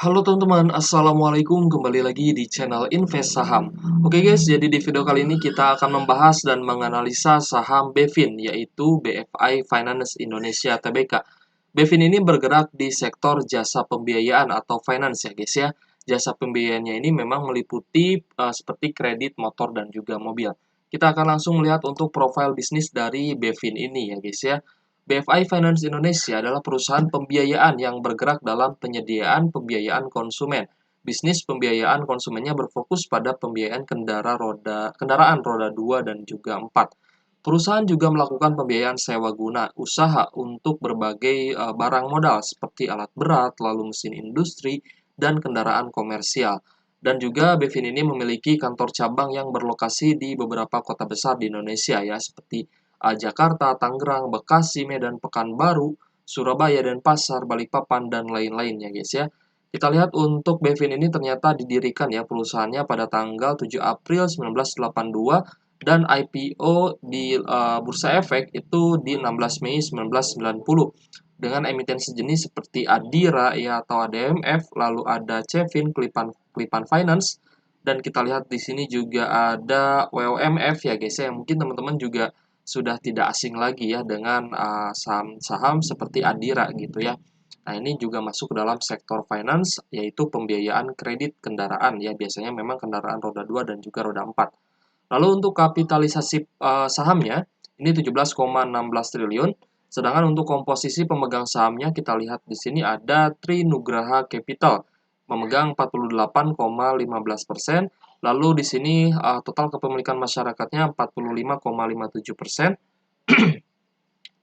Halo teman-teman, Assalamualaikum, kembali lagi di channel Invest Saham. Oke guys, jadi di video kali ini kita akan membahas dan menganalisa saham BEFIN, yaitu BFI Finance Indonesia Tbk. BEFIN ini bergerak di sektor jasa pembiayaan atau finance ya guys ya. Jasa pembiayaannya ini memang meliputi seperti kredit, motor, dan juga mobil. Kita akan langsung melihat untuk profil bisnis dari BEFIN ini ya guys ya. BFI Finance Indonesia adalah perusahaan pembiayaan yang bergerak dalam penyediaan pembiayaan konsumen. Bisnis pembiayaan konsumennya berfokus pada pembiayaan kendaraan roda 2 dan juga 4. Perusahaan juga melakukan pembiayaan sewa guna usaha untuk berbagai barang modal seperti alat berat, lalu mesin industri, dan kendaraan komersial. Dan juga BEFIN ini memiliki kantor cabang yang berlokasi di beberapa kota besar di Indonesia ya, seperti Jakarta, Tangerang, Bekasi, Medan, Pekanbaru, Surabaya, dan Pasar, Balikpapan, dan lain-lainnya guys ya. Kita lihat untuk BEFIN ini ternyata didirikan ya perusahaannya pada tanggal 7 April 1982 dan IPO di Bursa Efek itu di 16 Mei 1990 dengan emiten sejenis seperti Adira ya atau ADMF, lalu ada Cevin, Klipan Finance, dan kita lihat di sini juga ada WOMF ya guys ya, yang mungkin teman-teman juga sudah tidak asing lagi ya dengan saham-saham seperti Adira gitu ya. Nah, ini juga masuk ke dalam sektor finance, yaitu pembiayaan kredit kendaraan ya, biasanya memang kendaraan roda 2 dan juga roda 4. Lalu untuk kapitalisasi sahamnya, ini 17,16 triliun, sedangkan untuk komposisi pemegang sahamnya kita lihat di sini ada Trinugraha Capital memegang 48,15%, lalu di sini total kepemilikan masyarakatnya 45,57%,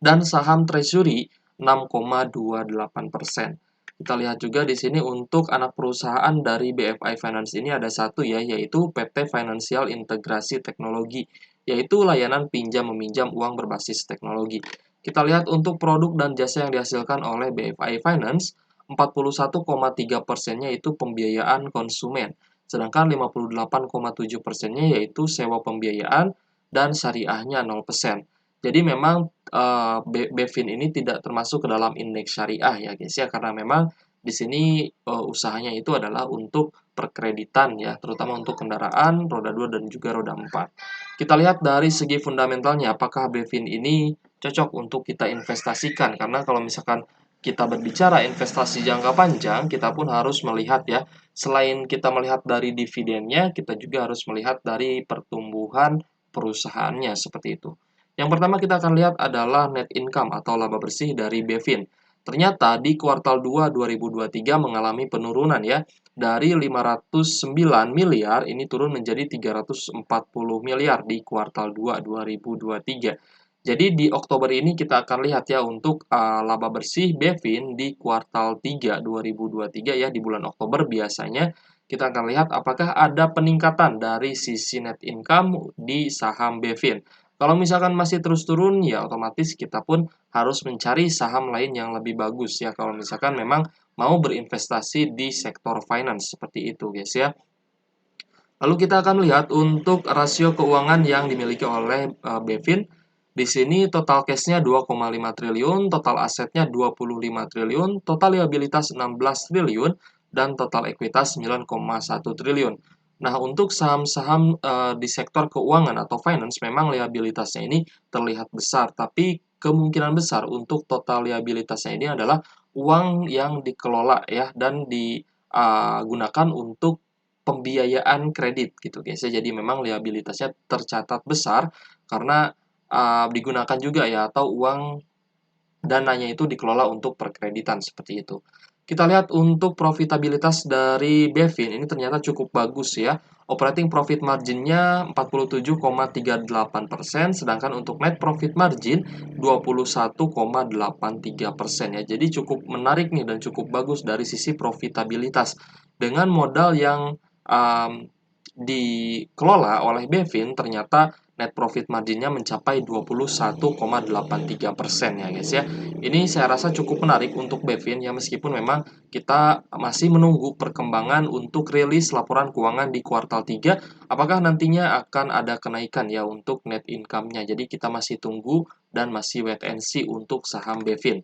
dan saham treasury 6,28%. Kita lihat juga di sini untuk anak perusahaan dari BFI Finance ini ada satu ya, yaitu PT Finansial Integrasi Teknologi, yaitu layanan pinjam meminjam uang berbasis teknologi. Kita lihat untuk produk dan jasa yang dihasilkan oleh BFI Finance, 41,3%-nya itu pembiayaan konsumen, sedangkan 58,7%-nya yaitu sewa pembiayaan dan syariahnya 0%. Jadi memang BEFIN ini tidak termasuk ke dalam indeks syariah ya guys ya, karena memang di sini usahanya itu adalah untuk perkreditan ya, terutama untuk kendaraan roda 2 dan juga roda 4. Kita lihat dari segi fundamentalnya apakah BEFIN ini cocok untuk kita investasikan, karena kalau misalkan kita berbicara investasi jangka panjang, kita pun harus melihat ya, selain kita melihat dari dividennya, kita juga harus melihat dari pertumbuhan perusahaannya seperti itu. Yang pertama kita akan lihat adalah net income atau laba bersih dari BEFIN. Ternyata di kuartal 2 2023 mengalami penurunan ya. Dari 509 miliar ini turun menjadi 340 miliar di kuartal 2 2023. Jadi di Oktober ini kita akan lihat ya untuk laba bersih BEFIN di kuartal 3 2023 ya, di bulan Oktober biasanya kita akan lihat apakah ada peningkatan dari sisi net income di saham BEFIN. Kalau misalkan masih terus turun, ya otomatis kita pun harus mencari saham lain yang lebih bagus ya. Kalau misalkan memang mau berinvestasi di sektor finance seperti itu, guys ya. Lalu kita akan lihat untuk rasio keuangan yang dimiliki oleh BEFIN. Di sini total cash-nya 2,5 triliun, total asetnya 25 triliun, total liabilitas 16 triliun, dan total ekuitas 9,1 triliun. Nah, untuk saham-saham di sektor keuangan atau finance memang liabilitasnya ini terlihat besar, tapi kemungkinan besar untuk total liabilitasnya ini adalah uang yang dikelola ya dan digunakan untuk pembiayaan kredit gitu guys ya. Jadi memang liabilitasnya tercatat besar karena digunakan juga ya atau uang dananya itu dikelola untuk perkreditan seperti itu. Kita lihat untuk profitabilitas dari BEFIN ini ternyata cukup bagus ya. Operating profit margin-nya 47,38%, sedangkan untuk net profit margin 21,83% ya. Jadi cukup menarik nih dan cukup bagus dari sisi profitabilitas. Dengan modal yang um, dikelola oleh BEFIN, ternyata net profit margin-nya mencapai 21,83% ya guys ya. Ini saya rasa cukup menarik untuk BEFIN ya, meskipun memang kita masih menunggu perkembangan untuk rilis laporan keuangan di kuartal 3, apakah nantinya akan ada kenaikan ya untuk net income-nya. Jadi kita masih tunggu dan masih wait and see untuk saham BEFIN.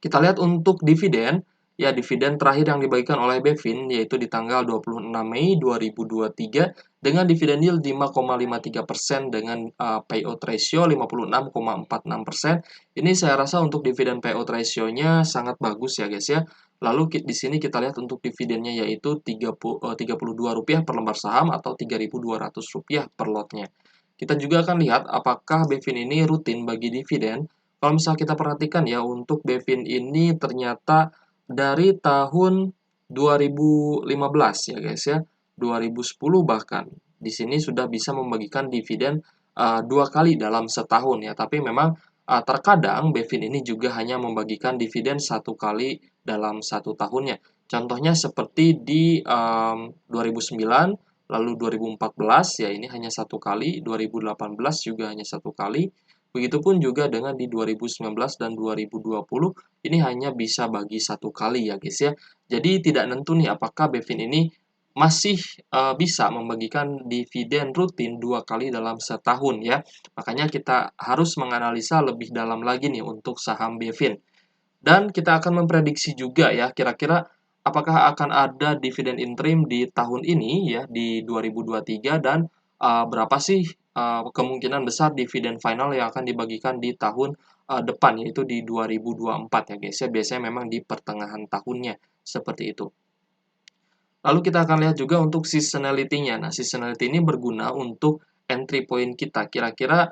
Kita lihat untuk dividen, ya dividen terakhir yang dibagikan oleh BEFIN yaitu di tanggal 26 Mei 2023 dengan dividen yield 5,53% dengan payout ratio 56,46%. Ini saya rasa untuk dividen payout ratio-nya sangat bagus ya guys ya. Lalu di sini kita lihat untuk dividennya yaitu Rp32 per lembar saham atau Rp3.200 per lotnya. Kita juga akan lihat apakah BEFIN ini rutin bagi dividen. Kalau misalnya kita perhatikan ya, untuk BEFIN ini ternyata dari tahun 2015 ya guys ya, 2010 bahkan. Di sini sudah bisa membagikan dividen 2 kali dalam setahun ya. Tapi memang terkadang BEFIN ini juga hanya membagikan dividen 1 kali dalam 1 tahunnya. Contohnya seperti di 2009, lalu 2014 ya ini hanya 1 kali, 2018 juga hanya 1 kali. Begitupun juga dengan di 2019 dan 2020 ini hanya bisa bagi 1 kali ya guys ya. Jadi tidak nentu nih apakah BEFIN ini masih bisa membagikan dividen rutin 2 kali dalam setahun ya. Makanya kita harus menganalisa lebih dalam lagi nih untuk saham BEFIN. Dan kita akan memprediksi juga ya, kira-kira apakah akan ada dividen interim di tahun ini ya, di 2023 dan berapa sih kemungkinan besar dividen final yang akan dibagikan di tahun depan, yaitu di 2024 ya guys ya. Biasanya memang di pertengahan tahunnya, seperti itu. Lalu kita akan lihat juga untuk seasonality-nya. Nah, seasonality ini berguna untuk entry point kita. Kira-kira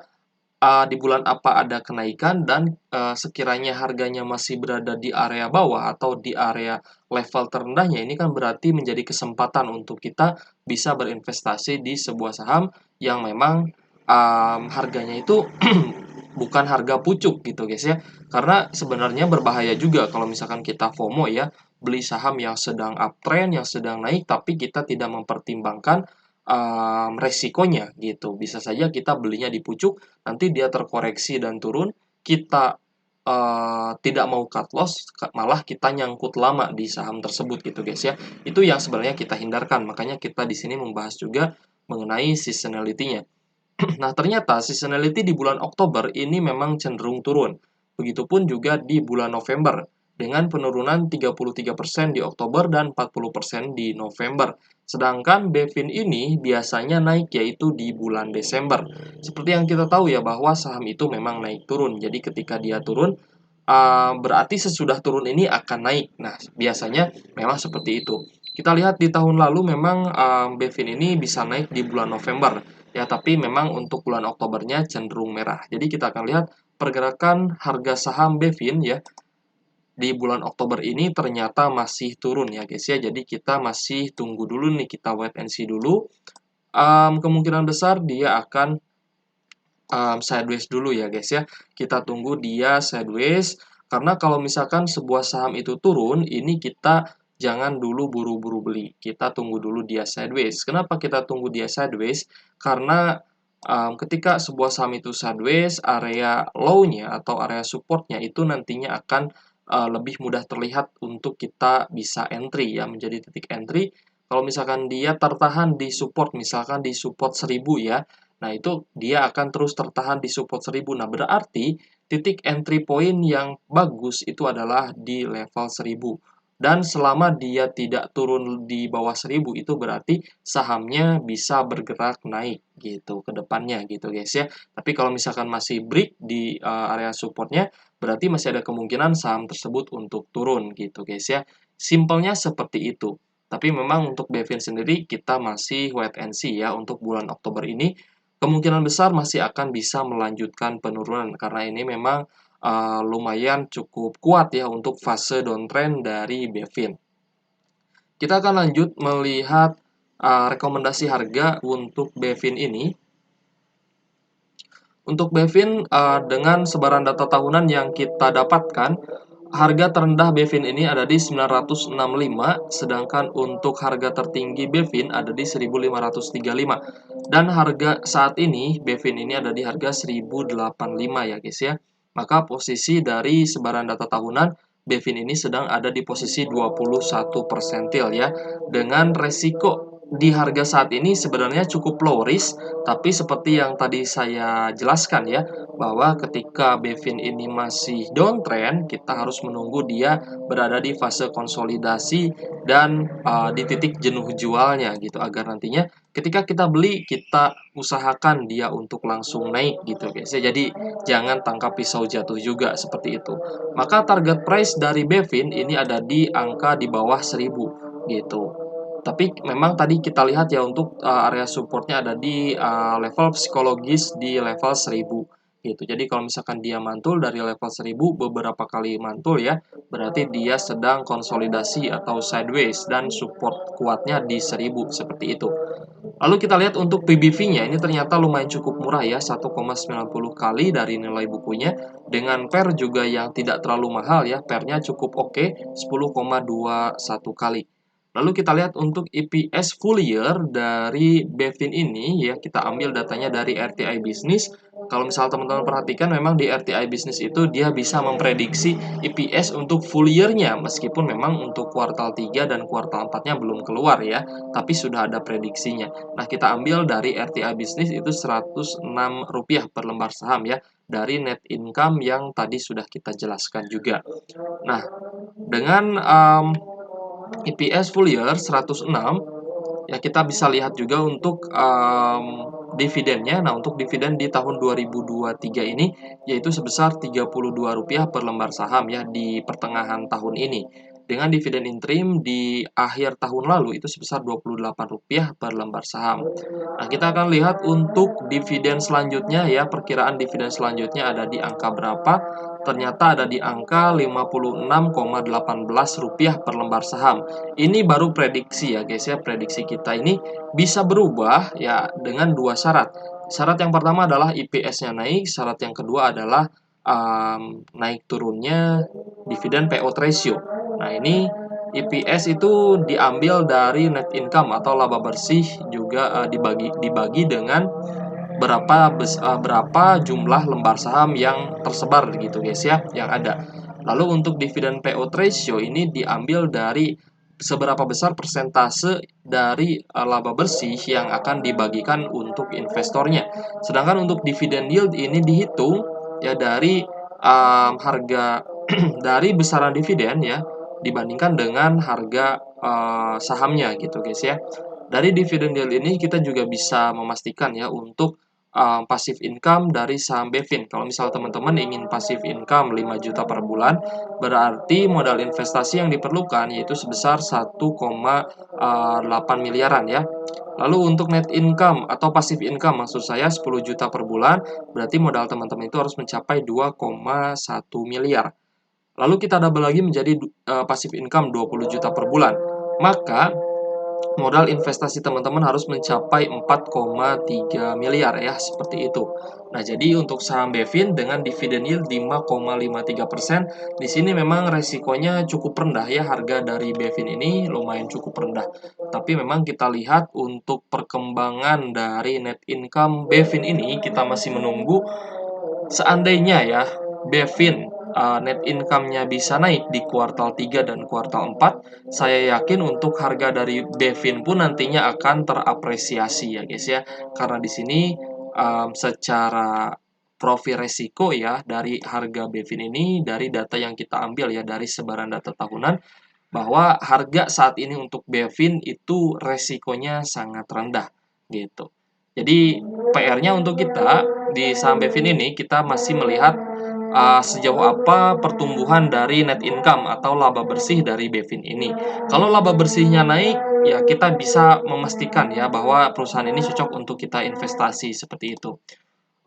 di bulan apa ada kenaikan dan sekiranya harganya masih berada di area bawah atau di area level terendahnya, ini kan berarti menjadi kesempatan untuk kita bisa berinvestasi di sebuah saham yang memang harganya itu bukan harga pucuk gitu guys ya. Karena sebenarnya berbahaya juga kalau misalkan kita FOMO ya, beli saham yang sedang uptrend, yang sedang naik, tapi kita tidak mempertimbangkan resikonya gitu. Bisa saja kita belinya di pucuk, nanti dia terkoreksi dan turun, kita tidak mau cut loss, malah kita nyangkut lama di saham tersebut gitu guys ya. Itu yang sebenarnya kita hindarkan. Makanya kita di sini membahas juga mengenai seasonality-nya. Nah, ternyata seasonality di bulan Oktober ini memang cenderung turun. Begitupun juga di bulan November, dengan penurunan 33% di Oktober dan 40% di November. Sedangkan BEFIN ini biasanya naik yaitu di bulan Desember. Seperti yang kita tahu ya bahwa saham itu memang naik turun. Jadi ketika dia turun, berarti sesudah turun ini akan naik. Nah, biasanya memang seperti itu. Kita lihat di tahun lalu memang BEFIN ini bisa naik di bulan November. Ya, tapi memang untuk bulan Oktobernya cenderung merah. Jadi kita akan lihat pergerakan harga saham BEFIN ya di bulan Oktober ini ternyata masih turun ya guys ya. Jadi kita masih tunggu dulu nih, kita wait and see dulu. Kemungkinan besar dia akan sideways dulu ya guys ya. Kita tunggu dia sideways karena kalau misalkan sebuah saham itu turun, ini kita jangan dulu buru-buru beli. Kita tunggu dulu dia sideways. Kenapa kita tunggu dia sideways? Karena ketika sebuah saham itu sideways, area low-nya atau area support-nya itu nantinya akan lebih mudah terlihat untuk kita bisa entry ya, menjadi titik entry. Kalau misalkan dia tertahan di support, misalkan di support 1000 ya, nah, itu dia akan terus tertahan di support 1000. Nah, berarti titik entry point yang bagus itu adalah di level 1000. Dan selama dia tidak turun di bawah 1000 itu berarti sahamnya bisa bergerak naik gitu ke depannya gitu guys ya. Tapi kalau misalkan masih break di area supportnya berarti masih ada kemungkinan saham tersebut untuk turun gitu guys ya. Simpelnya seperti itu. Tapi memang untuk BEFIN sendiri kita masih wait and see ya untuk bulan Oktober ini kemungkinan besar masih akan bisa melanjutkan penurunan karena ini memang lumayan cukup kuat ya untuk fase downtrend dari BEFIN. Kita akan lanjut melihat rekomendasi harga untuk BEFIN ini. Untuk BEFIN dengan sebaran data tahunan yang kita dapatkan, harga terendah BEFIN ini ada di 965, sedangkan untuk harga tertinggi BEFIN ada di 1535. Dan harga saat ini BEFIN ini ada di harga 1085 ya guys ya. Maka posisi dari sebaran data tahunan BEFIN ini sedang ada di posisi 21 persentil ya, dengan resiko di harga saat ini sebenarnya cukup low risk, tapi seperti yang tadi saya jelaskan ya, bahwa ketika Bevin ini masih downtrend, kita harus menunggu dia berada di fase konsolidasi dan di titik jenuh jualnya gitu, agar nantinya ketika kita beli, kita usahakan dia untuk langsung naik gitu guys ya. Jadi jangan tangkap pisau jatuh juga seperti itu. Maka target price dari Bevin ini ada di angka di bawah 1000 gitu. Tapi memang tadi kita lihat ya untuk area supportnya ada di level psikologis di level 1000 gitu. Jadi kalau misalkan dia mantul dari level 1000 beberapa kali mantul ya, berarti dia sedang konsolidasi atau sideways dan support kuatnya di 1000 seperti itu. Lalu kita lihat untuk PBV-nya ini ternyata lumayan cukup murah ya, 1,90 kali dari nilai bukunya dengan pair juga yang tidak terlalu mahal ya, pairnya cukup oke, 10,21 kali. Lalu kita lihat untuk EPS full year dari Bevin ini ya, kita ambil datanya dari RTI Business. Kalau misal teman-teman perhatikan memang di RTI Business itu dia bisa memprediksi EPS untuk full year-nya meskipun memang untuk kuartal 3 dan kuartal 4-nya belum keluar ya, tapi sudah ada prediksinya. Nah, kita ambil dari RTI Business itu Rp106 per lembar saham ya, dari net income yang tadi sudah kita jelaskan juga. Nah, dengan EPS full year 106, ya kita bisa lihat juga untuk dividennya. Nah, untuk dividen di tahun 2023 ini yaitu sebesar Rp32 per lembar saham ya di pertengahan tahun ini. Dengan dividen interim di akhir tahun lalu itu sebesar Rp28 per lembar saham. Nah, kita akan lihat untuk dividen selanjutnya ya, perkiraan dividen selanjutnya ada di angka berapa? Ternyata ada di angka Rp56,18 per lembar saham. Ini baru prediksi ya guys ya, prediksi kita ini bisa berubah ya dengan dua syarat. Syarat yang pertama adalah IPS-nya naik, syarat yang kedua adalah naik turunnya dividen payout ratio. Nah, ini EPS itu diambil dari net income atau laba bersih juga dibagi dengan berapa jumlah lembar saham yang tersebar gitu guys ya, yang ada. Lalu untuk dividen payout ratio ini diambil dari seberapa besar persentase dari laba bersih yang akan dibagikan untuk investornya. Sedangkan untuk dividen yield ini dihitung ya dari harga dari besaran dividen ya dibandingkan dengan harga sahamnya gitu guys ya. Dari dividen yield ini kita juga bisa memastikan ya untuk passive income dari saham Bevin. Kalau misal teman-teman ingin passive income 5 juta per bulan, berarti modal investasi yang diperlukan yaitu sebesar 1,8 miliaran ya. Lalu untuk net income atau passive income maksud saya 10 juta per bulan, berarti modal teman-teman itu harus mencapai 2,1 miliar. Lalu kita double lagi menjadi passive income 20 juta per bulan. Maka modal investasi teman-teman harus mencapai 4,3 miliar ya, seperti itu. Nah, jadi untuk saham Bevin dengan dividen yield 5,53%, di sini memang resikonya cukup rendah ya, harga dari Bevin ini lumayan cukup rendah. Tapi memang kita lihat untuk perkembangan dari net income Bevin ini, kita masih menunggu seandainya ya Bevin net income-nya bisa naik di kuartal 3 dan kuartal 4, saya yakin untuk harga dari Bevin pun nantinya akan terapresiasi ya guys ya. Karena di sini secara profil resiko ya dari harga Bevin ini dari data yang kita ambil ya dari sebaran data tahunan bahwa harga saat ini untuk Bevin itu resikonya sangat rendah gitu. Jadi PR-nya untuk kita di saham Bevin ini kita masih melihat sejauh apa pertumbuhan dari net income atau laba bersih dari Bevin ini. Kalau laba bersihnya naik, ya kita bisa memastikan ya bahwa perusahaan ini cocok untuk kita investasi seperti itu.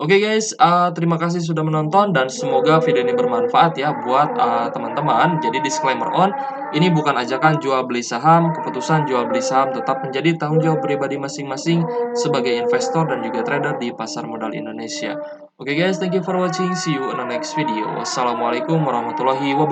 Oke guys, terima kasih sudah menonton dan semoga video ini bermanfaat ya buat teman-teman. Jadi disclaimer on, ini bukan ajakan jual beli saham, keputusan jual beli saham tetap menjadi tanggung jawab pribadi masing-masing sebagai investor dan juga trader di pasar modal Indonesia. Oke guys, thank you for watching. See you in the next video. Wassalamualaikum warahmatullahi wabarakatuh.